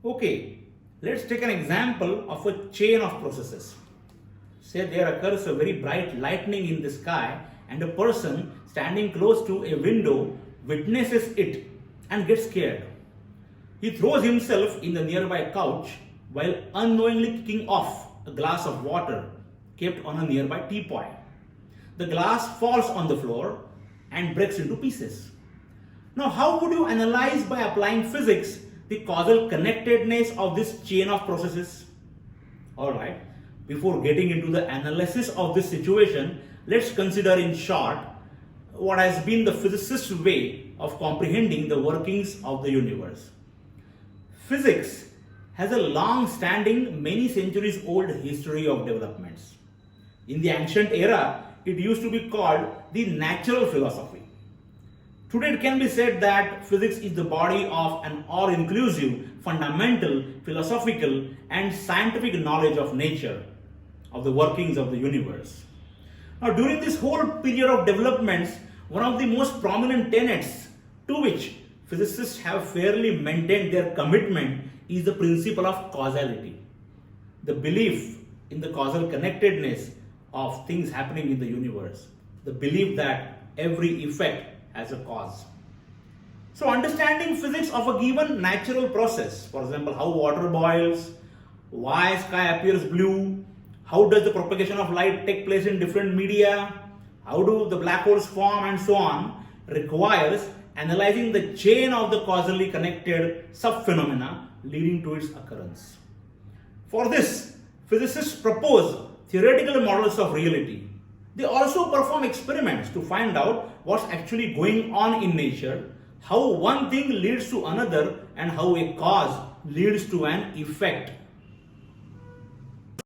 Okay, let's take an example of a chain of processes. Say there occurs a very bright lightning in the sky, and a person standing close to a window witnesses it and gets scared. He throws himself in the nearby couch while unknowingly kicking off a glass of water kept on a nearby teapot. The glass falls on the floor and breaks into pieces. Now, how would you analyze by applying physics the causal connectedness of this chain of processes? Alright, before getting into the analysis of this situation, let's consider in short what has been the physicist's way of comprehending the workings of the universe. Physics has a long standing, many centuries old history of developments. In the ancient era, it used to be called the natural philosophy. Today, it can be said that physics is the body of an all-inclusive, fundamental, philosophical, and scientific knowledge of nature, of the workings of the universe. Now, during this whole period of developments, one of the most prominent tenets to which physicists have fairly maintained their commitment is the principle of causality. The belief in the causal connectedness of things happening in the universe. The belief that every effect has a cause. So understanding physics of a given natural process, for example, how water boils, why sky appears blue, how does the propagation of light take place in different media, how do the black holes form and so on, requires analyzing the chain of the causally connected subphenomena leading to its occurrence. For this, physicists propose theoretical models of reality. They also perform experiments to find out what's actually going on in nature, how one thing leads to another, and how a cause leads to an effect.